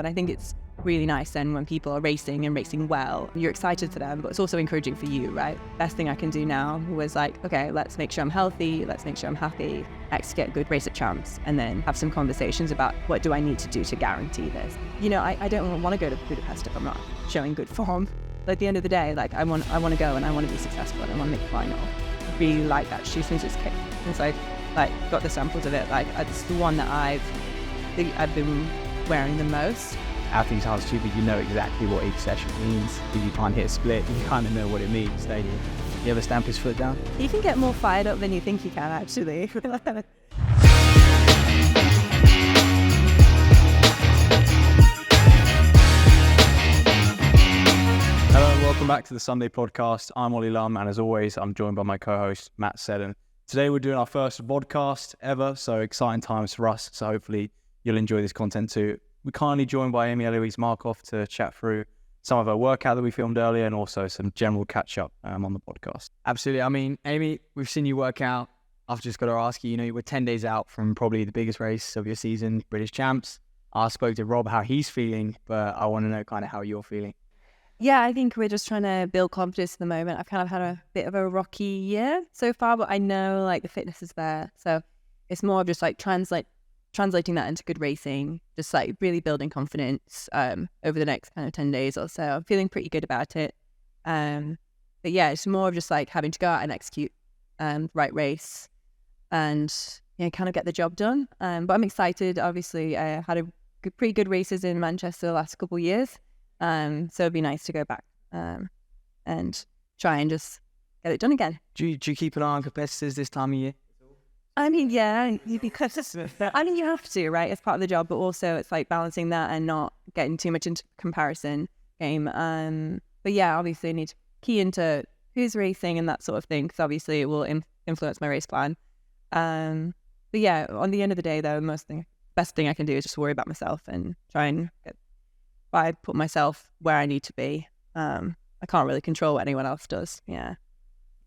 And I think it's really nice then when people are racing and racing well, you're excited for them, but it's also encouraging for you, right? Best thing I can do now was like, okay, let's make sure I'm healthy, let's make sure I'm happy, let's get a good race at Champs, and then have some conversations about what do I need to do to guarantee this. You know, I don't want to go to Budapest if I'm not showing good form. But at the end of the day, like I want to go and I want to be successful and I want to make the final. I really like that shoe since it's kicked. Since I've got the samples of it, it's the one that I've been wearing the most. Athletes aren't stupid, you know exactly what each session means. If you can't hit a split, you kind of know what it means, don't you? You ever stamp his foot down? You can get more fired up than you think you can, actually. Hello and welcome back to the Sunday Plodcast. I'm Ollie Lum, and as always, I'm joined by my co-host, Matt Seddon. Today we're doing our first VODcast ever, so exciting times for us, so hopefully you'll enjoy this content too. We're kindly joined by Amy-Eloise Markovc to chat through some of her workout that we filmed earlier and also some general catch-up on the podcast. Absolutely. I mean, Amy, we've seen you work out. I've just got to ask you, you were 10 days out from probably the biggest race of your season, British Champs. I spoke to Rob how he's feeling, but I want to know kind of how you're feeling. Yeah, I think we're just trying to build confidence at the moment. I've kind of had a bit of a rocky year so far, but I know the fitness is there. So it's more of just translating that into good racing, just really building confidence over the next kind of 10 days or so. I'm feeling pretty good about it. But yeah, it's more of just having to go out and execute the right race and kind of get the job done. But I'm excited. Obviously, I had pretty good races in Manchester the last couple of years. So it'd be nice to go back and try and just get it done again. Do you keep an eye on competitors this time of year? I mean, yeah, because you have to, right? It's part of the job, but also it's balancing that and not getting too much into comparison game. But yeah, obviously I need to key into who's racing and that sort of thing, because obviously it will influence my race plan. But yeah, on the end of the day, though, best thing I can do is just worry about myself and try and put myself where I need to be. I can't really control what anyone else does. Yeah.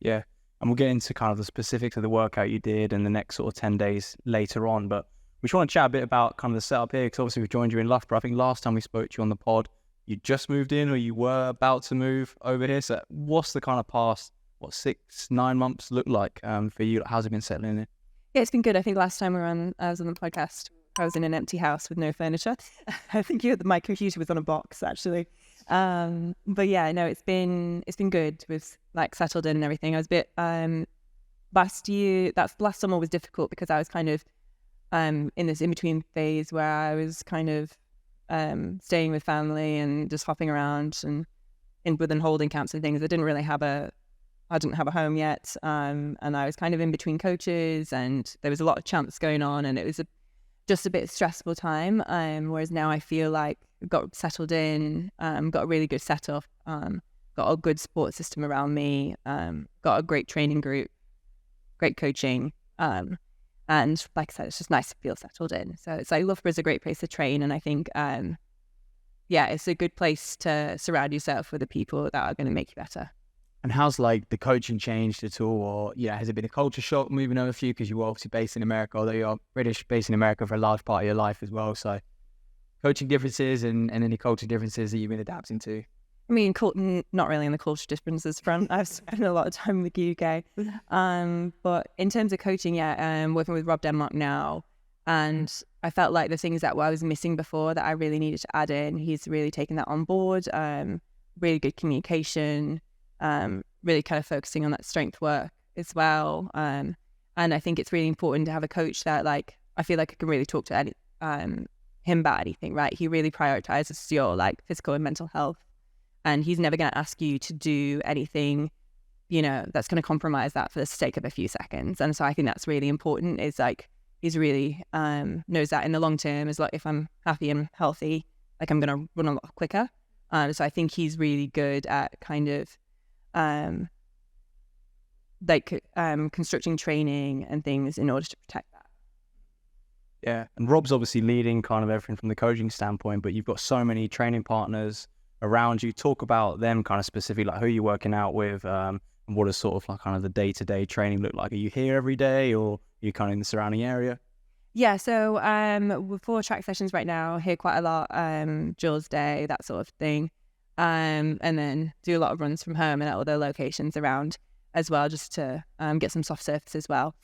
Yeah. And we'll get into kind of the specifics of the workout you did and the next sort of 10 days later on. But we just want to chat a bit about kind of the setup here, because obviously we've joined you in Loughborough. I think last time we spoke to you on the pod, you just moved in or you were about to move over here. So what's the kind of past, 6-9 months look like for you? How's it been settling in? Yeah, it's been good. I think last time I was on the podcast, I was in an empty house with no furniture. I think my computer was on a box, actually. But yeah, no, it's been good. We've settled in and everything. I was a bit last summer was difficult because I was kind of in this in-between phase where I was kind of staying with family and just hopping around and within holding camps and things. I didn't have a home yet, and I was kind of in between coaches, and there was a lot of champs going on, and it was just a bit stressful time. Whereas now I feel like I've got settled in, got a really good setup, got a good support system around me, got a great training group, great coaching, and like I said, it's just nice to feel settled in. So it's Loughborough's a great place to train, and I think it's a good place to surround yourself with the people that are going to make you better. And how's the coaching changed at all, or has it been a culture shock moving over for you, because you were obviously based in America, although you're British, based in America for a large part of your life as well. So coaching differences and any culture differences that you've been adapting to? I mean, not really in the culture differences front. I've spent a lot of time in the UK. But in terms of coaching, working with Rob Denmark now, and I felt like the things that I was missing before that I really needed to add in, he's really taken that on board. Really good communication. Really kind of focusing on that strength work as well. And I think it's really important to have a coach that I feel like I can really talk to him about anything, right? He really prioritizes your physical and mental health, and he's never going to ask you to do anything, that's going to compromise that for the sake of a few seconds. And so I think that's really important, is he's really knows that in the long term is if I'm happy and healthy, I'm going to run a lot quicker. So I think he's really good at kind of constructing training and things in order to protect that. Yeah, and Rob's obviously leading kind of everything from the coaching standpoint, but you've got so many training partners around you. Talk about them kind of specifically, who you're working out with, and what does sort of kind of the day-to-day training look like? Are you here every day, or are you kind of in the surrounding area? Yeah, so for track sessions right now, here quite a lot, Jules Day, that sort of thing. And then do a lot of runs from home and at other locations around as well, just to get some soft surface as well.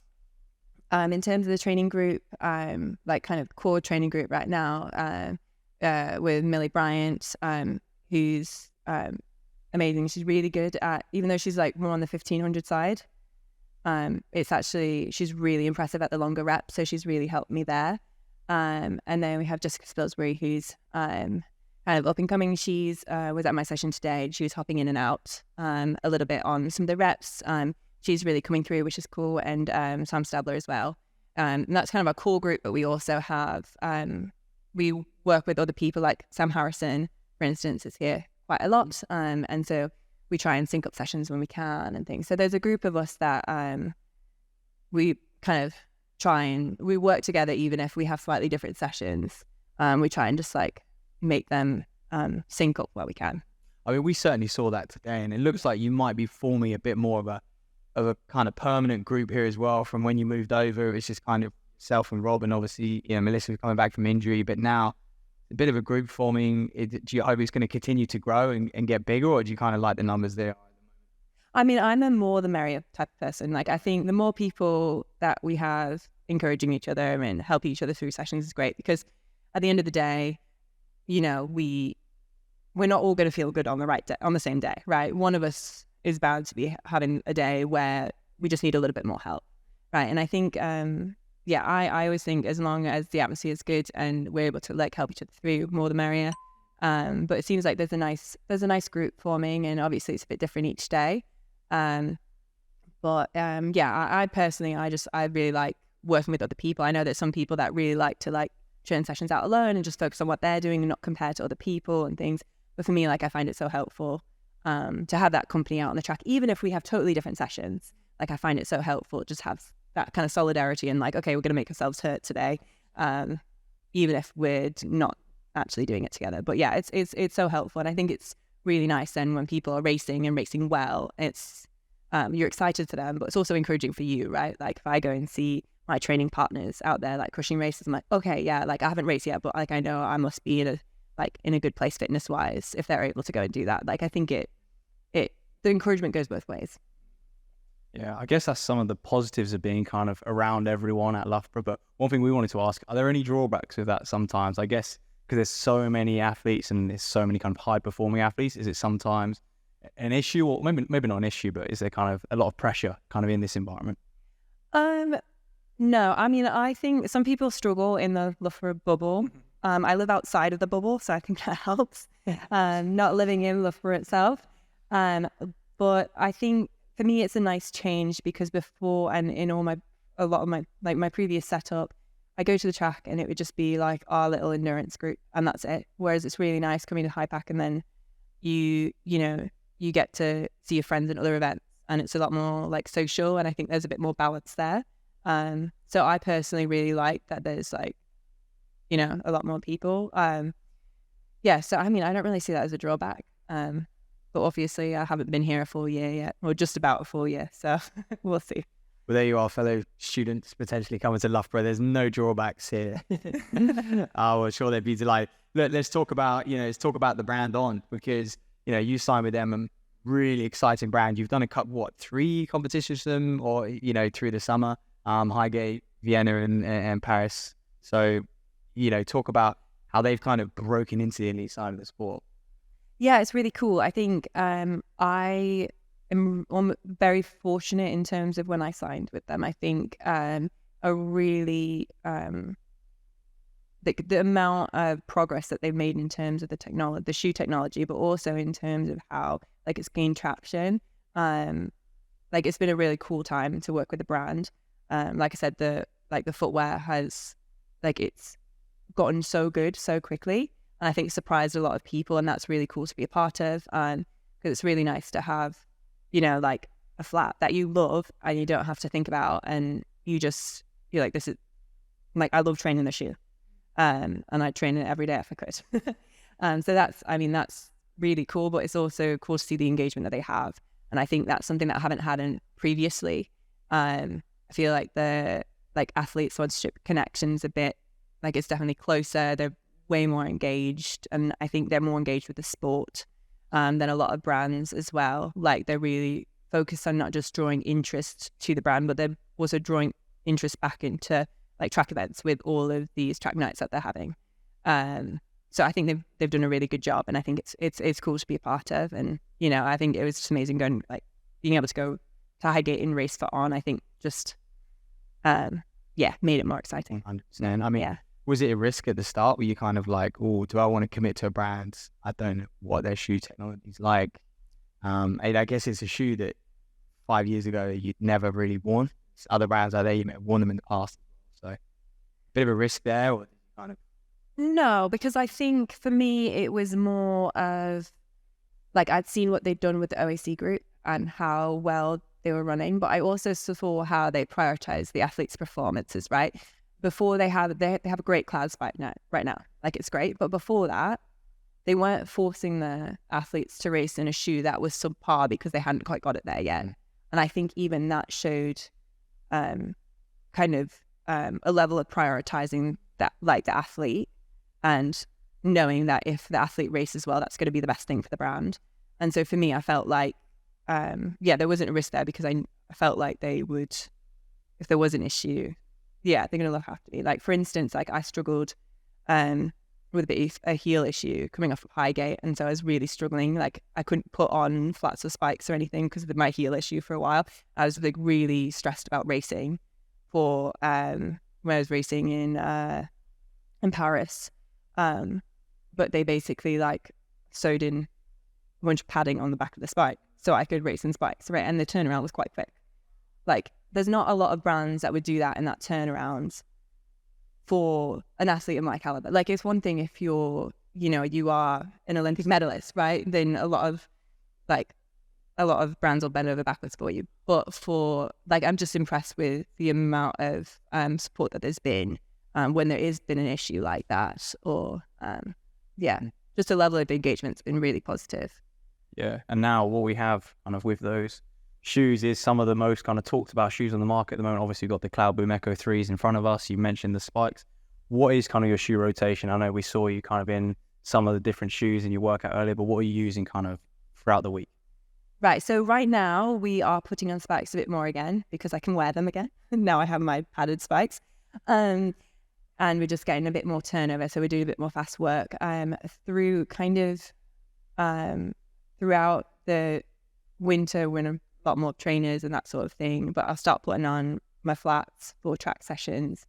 In terms of the training group, like kind of core training group right now, with Millie Bryant, who's amazing. She's really good at, even though she's like more on the 1500 side, it's actually, she's really impressive at the longer reps, so she's really helped me there. And then we have Jessica Spilsbury, who's kind of up and coming. She's was at my session today. She was hopping in and out a little bit on some of the reps. She's really coming through, which is cool. And Sam Stabler as well. And that's kind of our core group, but we also have, we work with other people like Sam Harrison, for instance, is here quite a lot. And so we try and sync up sessions when we can and things. So there's a group of us that we kind of try and we work together, even if we have slightly different sessions. We try and just like make them sync up where we can. I mean, we certainly saw that today, and it looks like you might be forming a bit more of a kind of permanent group here as well. From when you moved over, it's just kind of self and Rob, and obviously, you know, Melissa was coming back from injury, but now a bit of a group forming. Do you hope it's going to continue to grow and get bigger, or do you kind of like the numbers there? I mean, I'm a more the merrier type of person. Like, I think the more people that we have encouraging each other and helping each other through sessions is great, because at the end of the day, you know, we're not all going to feel good on the right day, on the same day, right? One of us is bound to be having a day where we just need a little bit more help, right? And I think, I always think as long as the atmosphere is good and we're able to like help each other through, more the merrier. But it seems like there's a nice group forming, and obviously it's a bit different each day. I personally, I really like working with other people. I know there's some people that really like to like churn sessions out alone and just focus on what they're doing and not compare to other people and things. But for me, like, I find it so helpful to have that company out on the track, even if we have totally different sessions. Like, I find it so helpful just have that kind of solidarity and like, okay, we're going to make ourselves hurt today, even if we're not actually doing it together. But yeah, it's so helpful, and I think it's really nice then when people are racing and racing well. It's you're excited for them, but it's also encouraging for you, right? Like, if I go and see my training partners out there like crushing races, I'm like, okay, yeah, like I haven't raced yet, but like I know I must be in a good place fitness wise if they're able to go and do that. Like, I think the encouragement goes both ways. Yeah, I guess that's some of the positives of being kind of around everyone at Loughborough. But one thing we wanted to ask, are there any drawbacks with that sometimes? I guess because there's so many athletes and there's so many kind of high performing athletes, is it sometimes an issue, or maybe not an issue, but is there kind of a lot of pressure kind of in this environment? No, I mean, I think some people struggle in the Loughborough bubble. I live outside of the bubble, so I think that helps. Not living in Loughborough itself. But I think for me, it's a nice change, because before and in a lot of my previous setup, I go to the track and it would just be like our little endurance group and that's it. Whereas it's really nice coming to High Pack and then you get to see your friends at other events, and it's a lot more like social, and I think there's a bit more balance there. So I personally really like that there's like, a lot more people. So I mean, I don't really see that as a drawback. But obviously I haven't been here a full year yet, or just about a full year, so we'll see. Well, there you are, fellow students potentially coming to Loughborough. There's no drawbacks here. I'm sure they'd be delighted. Look, let's talk about the brand On, because, you signed with them, a really exciting brand. You've done 3 competitions with them, or, through the summer, Highgate, Vienna and Paris. So, talk about how they've kind of broken into the elite side of the sport. Yeah, it's really cool. I think I am very fortunate in terms of when I signed with them. I think a really the amount of progress that they've made in terms of the shoe technology, but also in terms of how like it's gained traction. It's been a really cool time to work with the brand. Like I said, the footwear has it's gotten so good so quickly. And I think it surprised a lot of people, and that's really cool to be a part of. Because it's really nice to have, like a flat that you love and you don't have to think about, and you're like, this is like, I love training the shoe, and I train it every day if I could. So that's really cool, but it's also cool to see the engagement that they have, and I think that's something that I haven't had previously. I feel like like athlete sponsorship connections a bit. Like it's definitely closer. They're way more engaged, and I think they're more engaged with the sport than a lot of brands as well. Like they're really focused on not just drawing interest to the brand, but they're also drawing interest back into like track events with all of these track nights that they're having. So I think they've done a really good job, and I think it's cool to be a part of. And you know, I think it was just amazing going, like being able to go to Highgate and race for On. I think just made it more exciting. 100%. I mean, was it a risk at the start? Were you kind of like, oh, do I want to commit to a brand? I don't know what their shoe technology is like. And I guess it's a shoe that 5 years ago you'd never really worn. Other brands out there, you may have worn them in the past. So bit of a risk there, or kind of. No, because I think for me it was more of like I'd seen what they'd done with the OAC group and how well they were running, but I also saw how they prioritize the athletes' performances, right? Before they have a great cloud spike right now, like it's great, but before that they weren't forcing the athletes to race in a shoe that was subpar because they hadn't quite got it there yet. And I think even that showed kind of a level of prioritizing that, like the athlete, and knowing that if the athlete races well, that's going to be the best thing for the brand. And so for me, I felt like there wasn't a risk there, because I felt like they would, if there was an issue, they're going to look after me. Like for instance, like I struggled with a bit of a heel issue coming off of Highgate, and so I was really struggling. Like I couldn't put on flats or spikes or anything because of my heel issue for a while. I was like really stressed about racing for when I was racing in Paris. But they basically like sewed in a bunch of padding on the back of the spike so I could race in spikes, right? And the turnaround was quite quick. Like there's not a lot of brands that would do that in that turnaround for an athlete of my caliber. Like it's one thing if you are an Olympic medalist, right? Then a lot of brands will bend over backwards for you. But for like, I'm just impressed with the amount of support that there's been when there has been an issue like that, or just a level of engagement's been really positive. Yeah, and now what we have kind of with those shoes is some of the most kind of talked about shoes on the market at the moment. Obviously, we've got the Cloudboom Echo 3s in front of us. You mentioned the spikes. What is kind of your shoe rotation? I know we saw you kind of in some of the different shoes in your workout earlier, but what are you using kind of throughout the week? Right, so right now we are putting on spikes a bit more again because I can wear them again. Now I have my padded spikes. And we're just getting a bit more turnover, so we're doing a bit more fast work through kind of throughout the winter when a lot more trainers and that sort of thing. But I'll start putting on my flats for track sessions,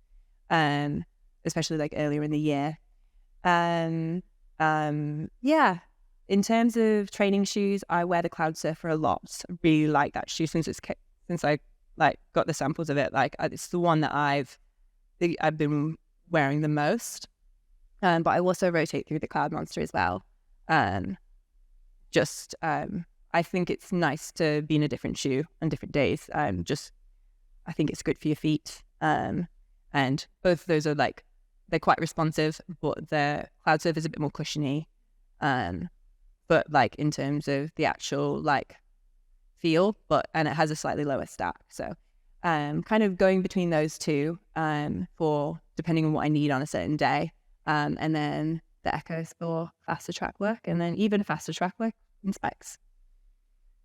especially like earlier in the year. In terms of training shoes, I wear the Cloud Surfer a lot. I really like that shoe since I like got the samples of it. Like it's the one that I've been wearing the most. But I also rotate through the Cloud Monster as well. I think it's nice to be in a different shoe on different days. I think it's good for your feet. And both of those are like, they're quite responsive, but the Cloud Surfer is a bit more cushiony. But like in terms of the actual like feel, and it has a slightly lower stack. So kind of going between those two for depending on what I need on a certain day. And then the Echoes for faster track work, and then even faster track work in spikes.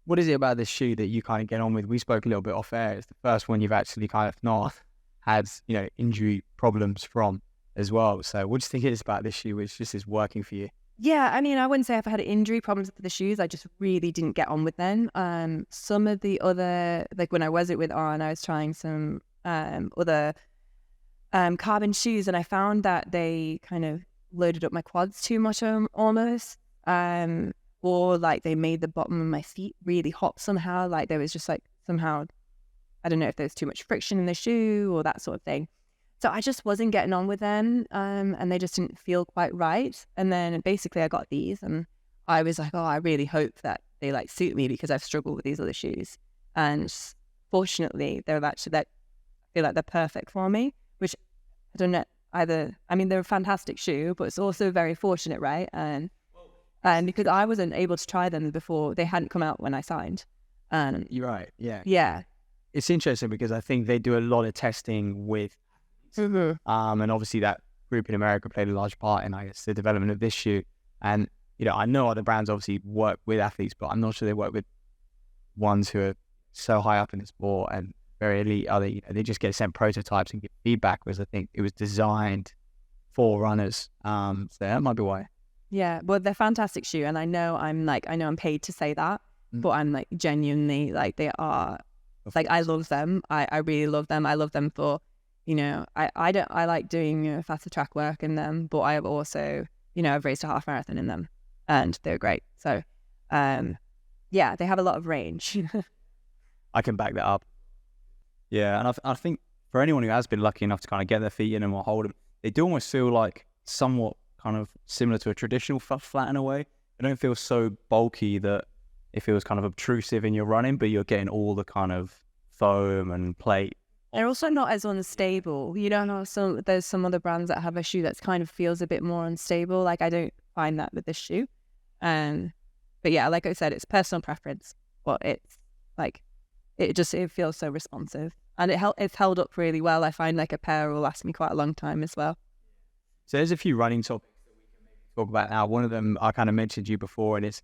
What is it about this shoe that you kind of get on with? We spoke a little bit off air. It's the first one you've actually kind of not had, injury problems from as well. So what do you think it is about this shoe which just is working for you? Yeah, I mean, I wouldn't say I've had injury problems with the shoes. I just really didn't get on with them. Some of the other, like when I was with On, I was trying some other carbon shoes, and I found that they kind of loaded up my quads too much almost. Or like they made the bottom of my feet really hot somehow. Like there was just like somehow, I don't know if there's too much friction in the shoe or that sort of thing. So I just wasn't getting on with them, and they just didn't feel quite right. And then basically I got these, and I was like, oh, I really hope that they like suit me because I've struggled with these other shoes. And fortunately, they're actually that I feel like they're perfect for me, which I don't know either. I mean, they're a fantastic shoe, but it's also very fortunate, right? And because I wasn't able to try them before, they hadn't come out when I signed. You're right, yeah. Yeah. it's interesting because I think they do a lot of testing with, and obviously that group in America played a large part in, I guess, the development of this shoe. And, you know, I know other brands obviously work with athletes, but I'm not sure they work with ones who are so high up in the sport and very elite. They just get sent prototypes and get feedback, whereas I think it was designed for runners. So that might be why. Yeah, well, they're fantastic shoe, and I know I'm paid to say that, but I'm like genuinely like they are. Like I love them. I really love them. I love them for, you know, I like doing faster track work in them, but I have also, you know, I've raced a half marathon in them, and they're great. So, yeah, they have a lot of range. I can back that up. Yeah, and I think for anyone who has been lucky enough to kind of get their feet in them or hold them, they do almost feel like somewhat kind of similar to a traditional flat in a way. They don't feel so bulky that it feels kind of obtrusive in your running, but you're getting all the kind of foam and plate. They're also not as unstable. You don't know, there's some other brands that have a shoe that's kind of feels a bit more unstable. Like I don't find that with this shoe. But yeah, like I said, it's personal preference, but it's like, it feels so responsive, and it's held up really well. I find like a pair will last me quite a long time as well. So there's a few running topics that we can maybe talk about now. One of them I kind of mentioned you before, and it's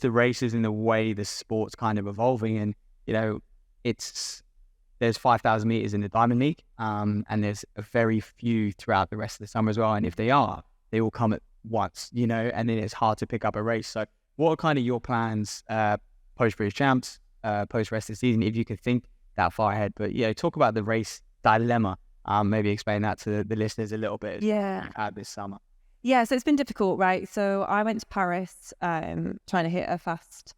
the races and the way the sport's kind of evolving. And, you know, there's 5,000 meters in the Diamond League, and there's a very few throughout the rest of the summer as well. And if they all come at once, you know, and then it's hard to pick up a race. So what are kind of your plans post-British Champs, post-rest of the season, if you could think that far ahead? But, yeah, talk about the race dilemma. Maybe explain that to the listeners a little bit. This summer. Yeah, so it's been difficult, right? So I went to Paris trying to hit a fast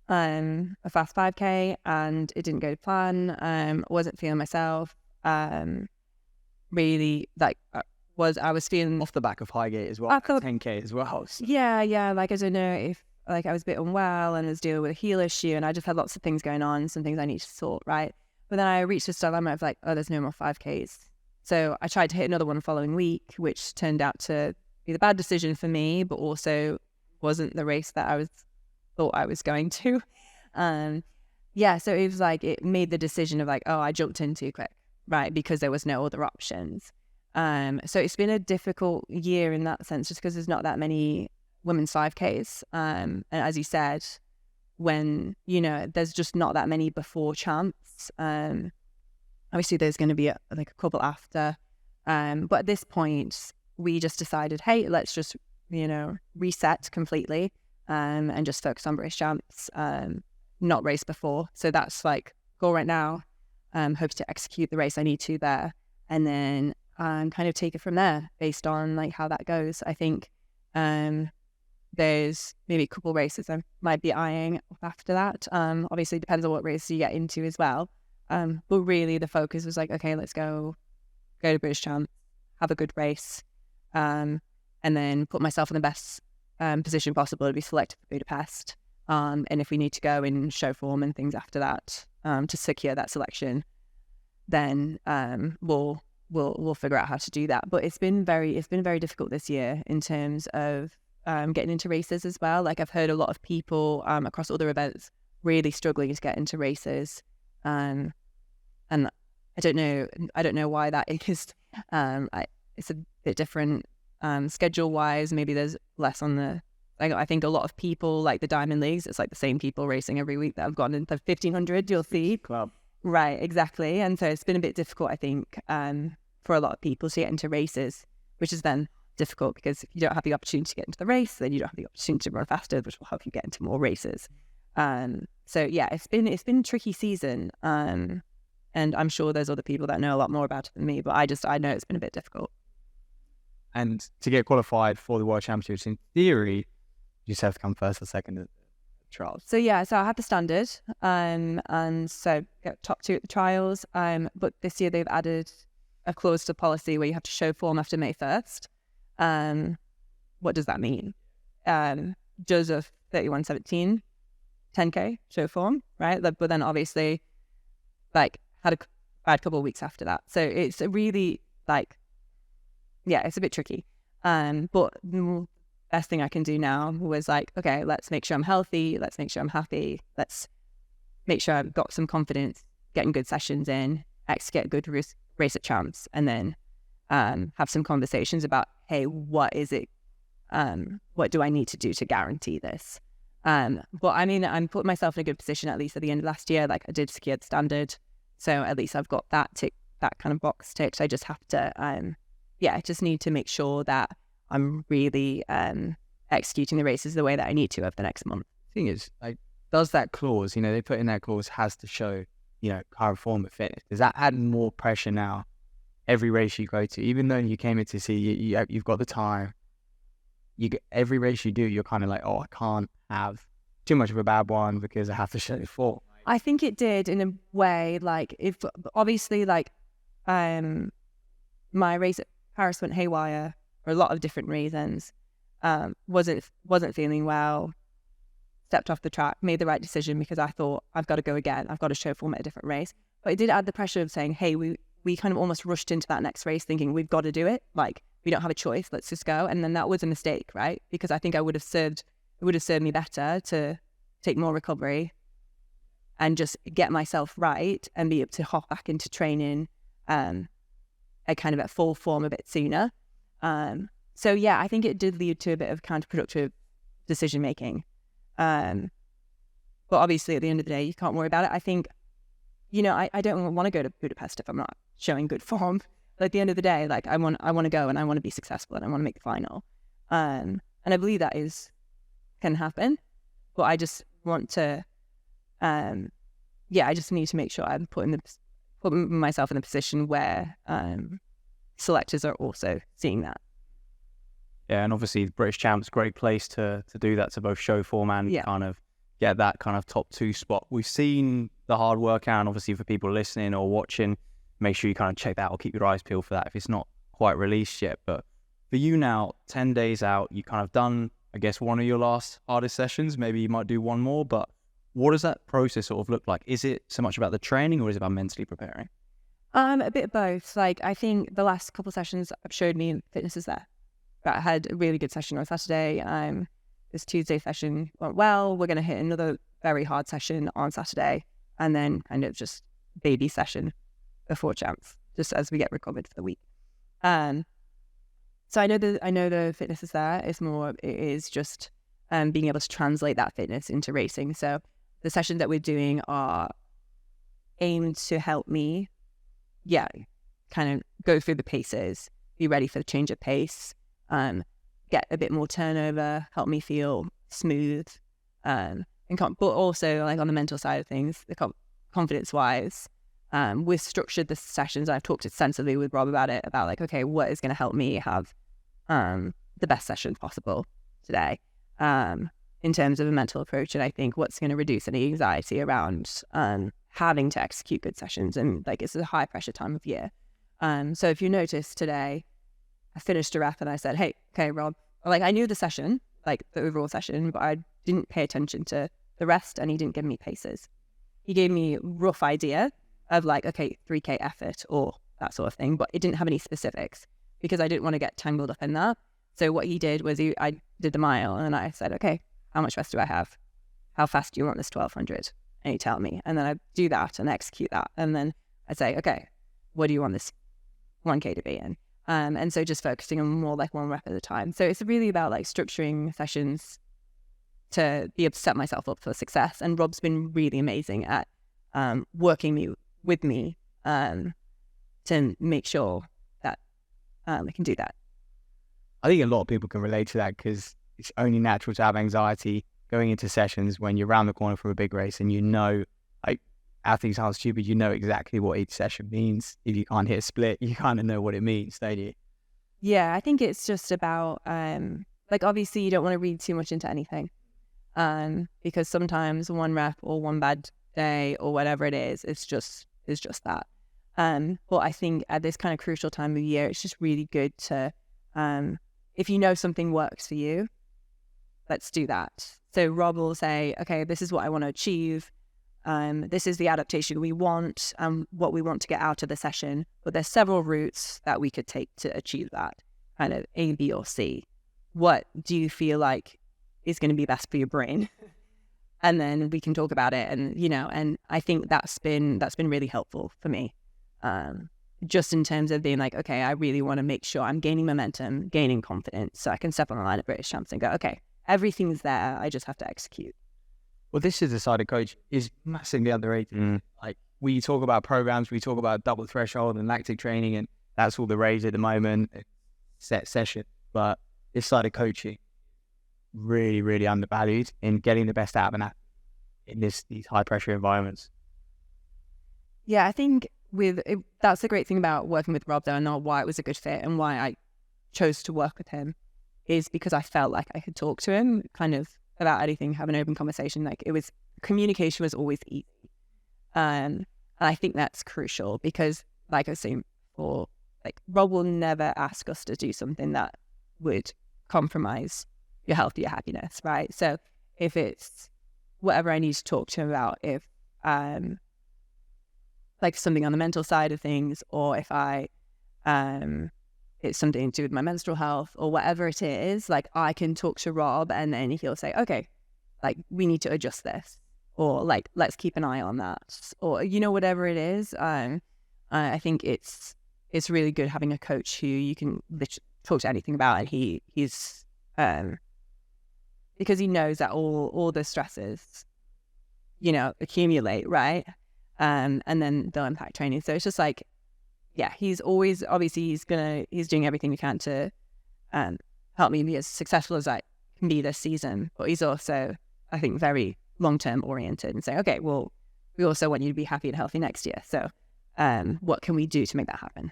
5K, and it didn't go to plan. Wasn't feeling myself. Really, like, I was feeling off the back of Highgate as well, 10K as well. So. Yeah. Like, I don't know if, like, I was a bit unwell and was dealing with a heel issue, and I just had lots of things going on, some things I need to sort, right? But then I reached this dilemma of like, oh, there's no more 5Ks. So I tried to hit another one the following week, which turned out to be the bad decision for me, but also wasn't the race that I thought I was going to. Yeah, so it was like, it made the decision of like, oh, I jumped in too quick, right? Because there was no other options. So it's been a difficult year in that sense, just because there's not that many women's 5Ks. And as you said, when, you know, there's just not that many before champs. Obviously there's going to be a couple after. But at this point, we just decided, hey, let's just, you know, reset completely and just focus on British champs, not race before. So that's like goal right now. Hope to execute the race I need to there, and then kind of take it from there based on like how that goes. I think there's maybe a couple races I might be eyeing after that. Obviously it depends on what race you get into as well. But really the focus was like, okay, let's go to British Champs, have a good race, and then put myself in the best position possible to be selected for Budapest. And if we need to go in show form and things after that to secure that selection, then we'll figure out how to do that. But it's been very difficult this year in terms of getting into races as well. Like I've heard a lot of people across other events really struggling to get into races. And I don't know why that is. It's a bit different schedule wise. Maybe there's less on the. I think a lot of people like the Diamond Leagues. It's like the same people racing every week that have gone into 1,500. You'll see. Club. Right, exactly. And so it's been a bit difficult, I think, for a lot of people to get into races, which is then difficult because if you don't have the opportunity to get into the race, then you don't have the opportunity to run faster, which will help you get into more races. So yeah, it's been a tricky season, and I'm sure there's other people that know a lot more about it than me, but I know it's been a bit difficult. And to get qualified for the World Championships, in theory, you just have to come first or second at the trials. So yeah, so I had the standard, and so get top 2 at the trials. But this year they've added a clause to the policy where you have to show form after May 1st. What does that mean? Joseph 31:17. 10K show form, right? But then obviously like had a bad couple of weeks after that. So it's a really like, yeah, it's a bit tricky. But the best thing I can do now was like, okay, let's make sure I'm healthy. Let's make sure I'm happy. Let's make sure I've got some confidence getting good sessions in, get good race at champs, and then have some conversations about, hey, what is it? What do I need to do to guarantee this? But I mean, I'm putting myself in a good position, at least at the end of last year. Like, I did secure the standard, so at least I've got that kind of box ticked. I just have to, I just need to make sure that I'm really executing the races the way that I need to over the next month. Thing is, like, does that clause, they put in that clause, has to show, current form of fitness. Does that add more pressure now every race you go to? Even though you came in to see, you've got the time, every race you do, you're kind of like, oh, I can't have too much of a bad one because I have to show form. I think it did in a way, like, if obviously, like, my race at Paris went haywire for a lot of different reasons. Wasn't feeling well, stepped off the track, made the right decision because I thought, I've got to go again. I've got to show form at a different race. But it did add the pressure of saying, hey, we kind of almost rushed into that next race thinking we've got to do it. Like, we don't have a choice. Let's just go. And then that was a mistake, right? Because I think it would have served me better to take more recovery and just get myself right and be able to hop back into training at full form a bit sooner. So yeah, I think it did lead to a bit of counterproductive decision making. But obviously at the end of the day, you can't worry about it. I think, I don't want to go to Budapest if I'm not showing good form. But at the end of the day, like, I want to go and I want to be successful and I want to make the final. And I believe that can happen. But I just want to, I just need to make sure I'm putting myself in a position where selectors are also seeing that. Yeah, and obviously the British Champs, great place to do that, to both show form and kind of get that kind of top 2 spot. We've seen the hard work out, and obviously for people listening or watching, make sure you kind of check that or keep your eyes peeled for that if it's not quite released yet. But for you now, 10 days out, you kind of done, I guess, one of your last hardest sessions. Maybe you might do one more, but what does that process sort of look like? Is it so much about the training or is it about mentally preparing? A bit of both. Like, I think the last couple of sessions have showed me fitness is there. But I had a really good session on Saturday. This Tuesday session went well. We're going to hit another very hard session on Saturday, and then kind of just baby session before champs, just as we get recovered for the week. So I know the fitness is there. It is just being able to translate that fitness into racing. So the sessions that we're doing are aimed to help me, kind of go through the paces, be ready for the change of pace, get a bit more turnover, help me feel smooth, but also, like, on the mental side of things, the confidence-wise, we've structured the sessions. I've talked extensively with Rob about it, about like, okay, what is going to help me have the best session possible today in terms of a mental approach, and I think what's going to reduce any anxiety around having to execute good sessions. And like, it's a high pressure time of year. So if you notice today, I finished a rep and I said, hey, okay, Rob, like, I knew the session, like the overall session, but I didn't pay attention to the rest, and he didn't give me paces. He gave me a rough idea of like, okay, 3K effort or that sort of thing, but it didn't have any specifics because I didn't want to get tangled up in that. So what he did was I did the mile, and I said, okay, how much rest do I have? How fast do you want this 1200? And he tell me, and then I do that and execute that. And then I say, okay, what do you want this 1K to be in? And so just focusing on more like one rep at a time. So it's really about like structuring sessions to be able to set myself up for success. And Rob's been really amazing at working with me to make sure that I can do that. I think a lot of people can relate to that because it's only natural to have anxiety going into sessions when you're around the corner from a big race and like, athletes aren't stupid, exactly what each session means. If you can't hit a split, you kind of know what it means, don't you? Yeah, I think it's just about, like, obviously you don't want to read too much into anything because sometimes one rep or one bad day or whatever it is, it's just that. But I think at this kind of crucial time of year, it's just really good to, if you know something works for you, let's do that. So Rob will say, okay, this is what I want to achieve. This is the adaptation we want and what we want to get out of the session. But there's several routes that we could take to achieve that, kind of A, B, or C. What do you feel like is going to be best for your brain? and then we can talk about it. And, and I think that's been really helpful for me. Just in terms of being like, okay, I really want to make sure I'm gaining momentum, gaining confidence, so I can step on the line at British Champs and go, okay, everything's there. I just have to execute. Well, this is the side of coach is massively underrated. Like, we talk about programs, we talk about double threshold and lactic training, and that's all the rage at the moment, set session. But this side of coaching, really, really undervalued in getting the best out of an athlete in these high pressure environments. Yeah, I think that's the great thing about working with Rob, though, and not why it was a good fit and why I chose to work with him, is because I felt like I could talk to him kind of about anything, have an open conversation. Like, communication was always easy. And I think that's crucial because, like I was saying before, like, Rob will never ask us to do something that would compromise your health, your happiness, right? So if it's whatever I need to talk to him about, if like something on the mental side of things, or if it's something to do with my menstrual health or whatever it is, like, I can talk to Rob and then he'll say, okay, like, we need to adjust this, or like, let's keep an eye on that, or, whatever it is. I think it's really good having a coach who you can talk to anything about, and he's because he knows that all the stresses, accumulate, right? And then they'll impact training. So it's just like, yeah, he's always, obviously he's doing everything he can to help me be as successful as I can be this season. But he's also, I think, very long-term oriented and saying, okay, well, we also want you to be happy and healthy next year. So what can we do to make that happen?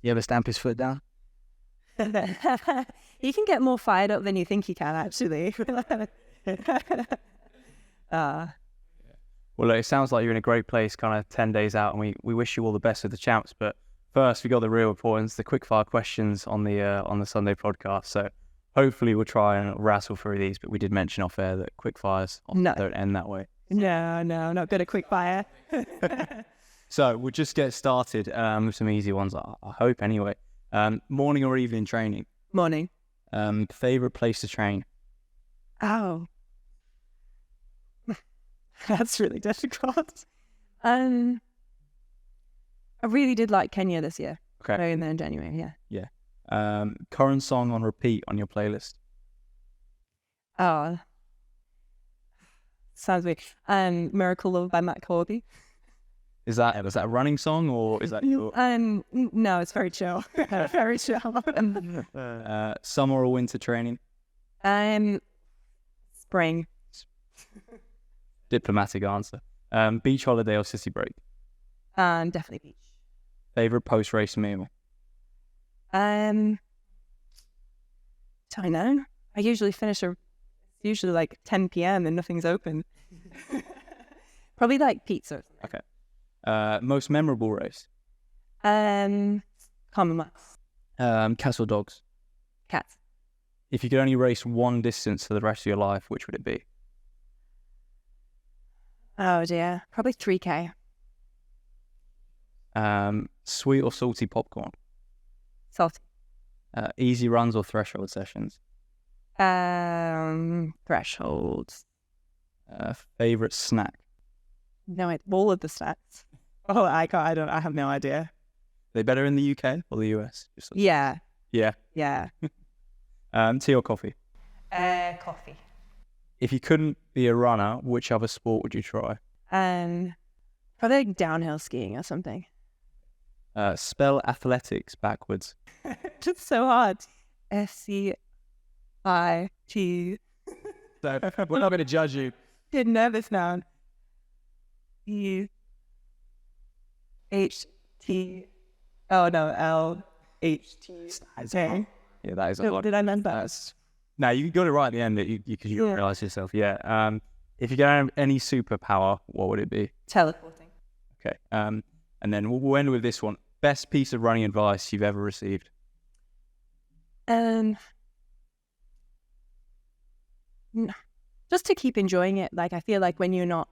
You ever stamp his foot down? He can get more fired up than you think he can, actually. Well, it sounds like you're in a great place kind of 10 days out, and we wish you all the best with the champs. But first, we got the real importance, the quickfire questions on the Sunday Plodcast. So hopefully we'll try and rattle through these, but we did mention off air that quickfires often don't end that way. No, not good at quickfire. So we'll just get started with some easy ones, I hope anyway. Morning or evening training? Morning. Favorite place to train? Oh. That's really difficult. I really did like Kenya this year. Okay. Going there in January, yeah. Current song on repeat on your playlist? Oh. Sounds weird. Miracle Love by Matt Corby. Was that a running song, or is that your... No, it's very chill. Very chill. Summer or winter training? Spring. Diplomatic answer. Beach holiday or city break? Definitely beach. Favorite post-race meal? Don't know. I usually finish usually like 10 p.m. and nothing's open. Probably like pizza. Okay. Most memorable race? Commonwealth. Cats or dogs? Cats. If you could only race one distance for the rest of your life, which would it be? Oh dear. Probably 3K. Sweet or salty popcorn? Salty. Easy runs or threshold sessions? Thresholds. Favorite snack? No, all of the snacks. Oh, I have no idea. Are they better in the UK or the US? Yeah. Yeah. Tea or coffee? Coffee. If you couldn't be a runner, which other sport would you try? Probably like downhill skiing or something. Spell athletics backwards. Just so hard. SCIT. So we're not going to judge you. Get nervous now. UHT. Oh no, LHT. Yeah, that is a lot. Did I mean that? No, you got it right at the end because you realise yourself. Yeah. If you could have any superpower, what would it be? Teleporting. Okay. And then we'll end with this one. Best piece of running advice you've ever received? Just to keep enjoying it. Like, I feel like when you're not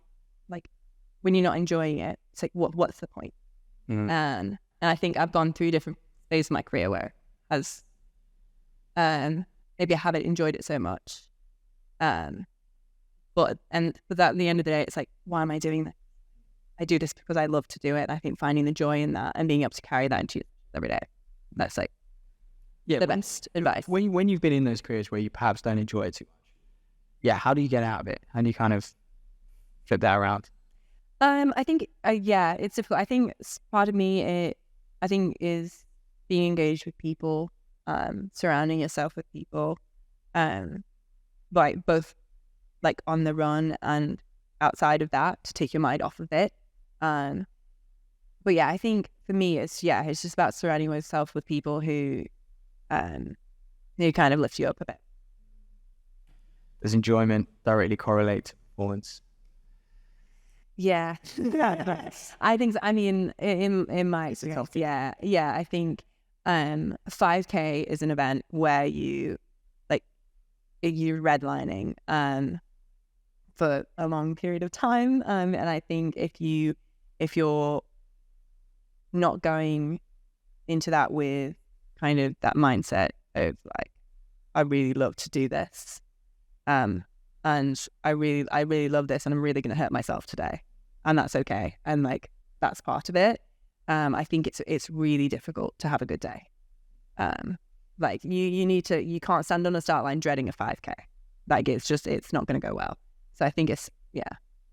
enjoying it, it's like, what's the point? Mm-hmm. And I think I've gone through different phases of my career where maybe I haven't enjoyed it so much. But at the end of the day, it's like, why am I doing this? I do this because I love to do it. And I think finding the joy in that and being able to carry that into every day, that's like the best advice. When you've been in those periods where you perhaps don't enjoy it too much, how do you get out of it? How do you kind of flip that around? I think, it's difficult. I think part of me, is being engaged with people, surrounding yourself with people, like both like on the run and outside of that to take your mind off of it. But I think for me, it's just about surrounding yourself with people who kind of lift you up a bit. Does enjoyment directly correlate to performance? Yeah. I think, in my experience, I think 5K is an event where you're redlining for a long period of time, and I think if you're not going into that with kind of that mindset of like, I really love to do this, and I really love this, and I'm really going to hurt myself today, and that's okay, and like that's part of it. I think it's really difficult to have a good day. Like you can't stand on a start line dreading a 5K. Like it's not going to go well. So I think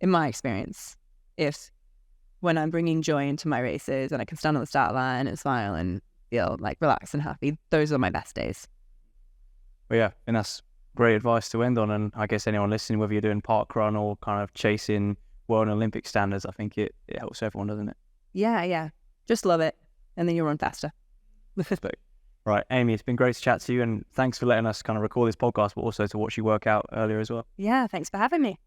in my experience, when I'm bringing joy into my races and I can stand on the start line and smile and feel like relaxed and happy, those are my best days. Well, and that's great advice to end on. And I guess anyone listening, whether you're doing parkrun or kind of chasing world and Olympic standards, I think it helps everyone, doesn't it? Yeah. Just love it, and then you'll run faster. Right, Amy, it's been great to chat to you, and thanks for letting us kind of record this podcast, but also to watch you work out earlier as well. Yeah, thanks for having me.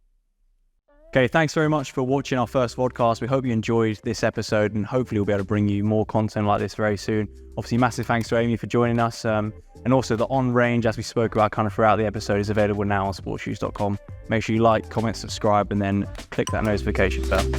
Okay, thanks very much for watching our first VODcast. We hope you enjoyed this episode, and hopefully we'll be able to bring you more content like this very soon. Obviously, massive thanks to Amy for joining us, and also the on-range, as we spoke about kind of throughout the episode, is available now on SportsShoes.com. Make sure you like, comment, subscribe, and then click that notification bell.